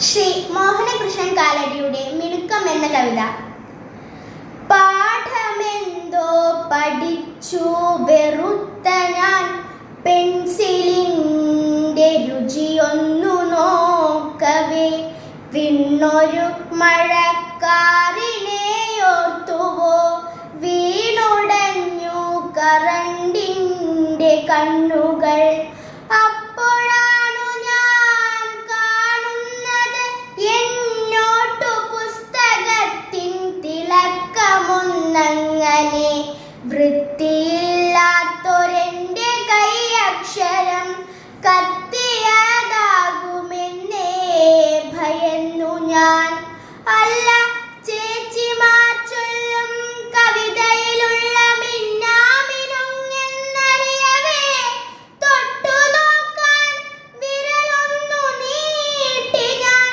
ശ്രീ മോഹനകൃഷ്ണൻ കാലടിയുടെ മിനുക്കം എന്ന കവിത. പാഠമെന്തോ പഠിച്ചു വെറുത്ത ഞാൻ, പെൻസിലിൻ്റെ രുചിയൊന്നു നോക്കവേ, വിണ്ണൊരു മഴക്കാറിനെയോർത്തുവോ, വീണുടഞ്ഞു കറണ്ടിൻ്റെ കണ്ണുകൾ. അപ്പോഴാണു ഞാൻ കാണുന്നത് എന്നോട്ടു പുസ്തകത്തിൻ തിളക്കമൊന്നങ്ങനെ. വൃത്തിയില്ലാത്തൊരെൻ്റെ കൈയക്ഷരം കത്തിയതാകുമെന്നേ ഭയന്നു ഞാൻ. അല്ല, ചേച്ചിമാർ ചൊല്ലും കവിതയിലുള്ള മിന്നാമിനുങ്ങെന്നറിയവേ, തൊട്ടു നോക്കാൻ വിരലൊന്നു നീട്ടി ഞാൻ.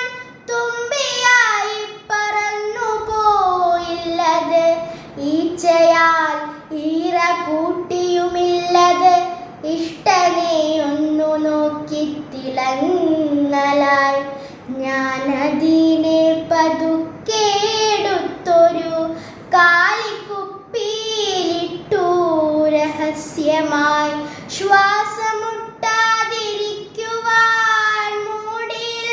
തുമ്പിയായി പറന്നു പോയില്ലത്, ഈച്ചയാൽ ഈറ കൂട്ടിയുമില്ലത്. ഇഷ്ടനെയൊന്നു നോക്കി തിളങ്ങലായി ഞാനതിനെ പതുക്കെ എടുത്തൊരു കാലിക്കുപ്പിയിലിട്ടു രഹസ്യമായി. ശ്വാസമുട്ടാതിരിക്കുവാൻ മൂടിയിൽ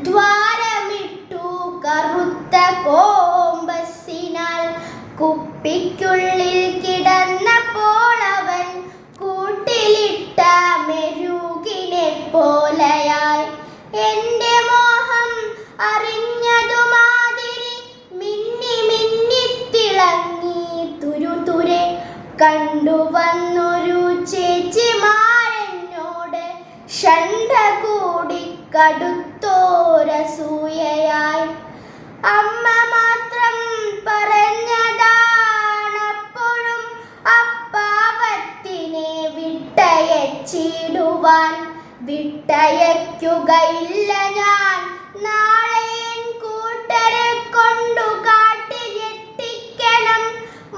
ദ്വാരമിട്ടു കറുത്ത കോമ്പസിനാൽ. കുപ്പിക്കുള്ളിൽ കിടന്നപ്പോൾ അവൻ കൂട്ടിലിട്ട മെരുകിനെ പോലെയായി. എൻ്റെ മോഹം അറിഞ്ഞതുമാതിരി മിന്നി മിന്നിത്തിളങ്ങി തുരുതുരെ. കണ്ടുവന്നൊരു ചേച്ചിമാരെന്നോട് ഷണ്ഡ കൂടി കടുത്തോരസൂയയായി. അമ്മ മാത്രം പറഞ്ഞതാണപ്പോഴും അപ്പാവത്തിനെ വിട്ടയച്ചിടുവാൻ. വിട്ടയക്കുകയില്ല ഞാൻ, നാളെ എൻ കൂട്ടരെ കൊണ്ടു കാട്ടി ഞെട്ടിക്കണം.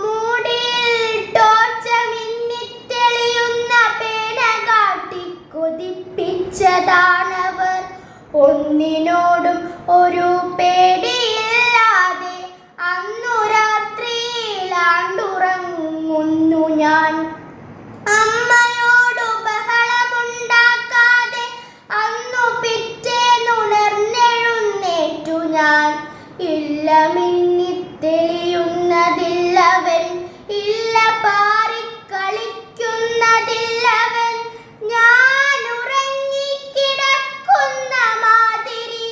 മൂടിയിൽ ടോർച്ച മിന്നിത്തെളിയുന്ന പേന കാട്ടി കൊതിപ്പിച്ചതാണവർ. ഒന്നിനോടും ഒരു പേടിയില്ലാതെ അന്നു രാത്രിയിലാണ്ടുറങ്ങുന്നു ഞാൻ. അമ്മയോടു ബഹളമുണ്ടാക്കാതെ അന്നു പിറ്റേന്നുണർന്നെഴുന്നേറ്റു ഞാൻ. ഇല്ല, മിന്നിത്തെളിയുന്നതില്ലവൻ, ഇല്ല, പാറിക്കളിക്കുന്നതില്ലവൻ. ഞാൻ ഉറങ്ങിക്കിടക്കുന്ന മാതിരി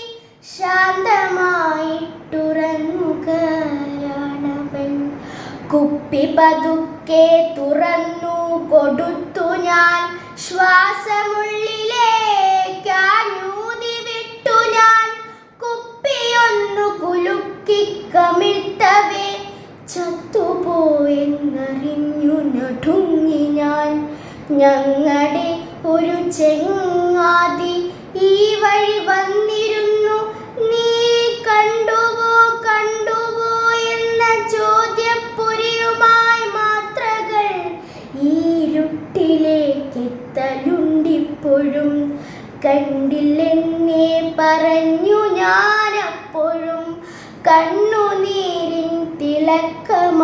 ശാന്തമായിട്ടുറങ്ങുകയാണവൻ. കുപ്പി പതുക്കെ തുറന്നു കൊടുത്തു ഞാൻ. ശ്വാസമുള്ളിലേക്കാഞ്ഞൂതി വിട്ടു ഞാൻ. കുപ്പിയൊന്നു കുലുക്കി കമിഴ്ത്തവേ, ചത്തുപോയെന്നറിഞ്ഞു നടുങ്ങി ഞാൻ. ഞങ്ങളുടെ ഒരു ചെങ്ങാതി ഈ വഴി വന്നിരുന്നു. നീ കണ്ടുവോ കണ്ടുവോ എന്ന ചോദ്യപ്പുരിയുമായി മാത്രകൾ ഇരുട്ടിലേക്കെത്തലുണ്ടിപ്പോഴും. കണ്ടില്ലെന്നേ പറഞ്ഞു ഞാനപ്പോഴും, കണ്ണുനീരിൻ തിളക്കമാണപ്പോഴും.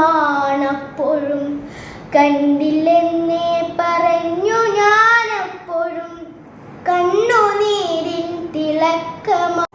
കണ്ടില്ലെന്നേ പറഞ്ഞു ഞാനപ്പോഴും, കണ്ണുനീരിൻ തിളക്കമാണ്.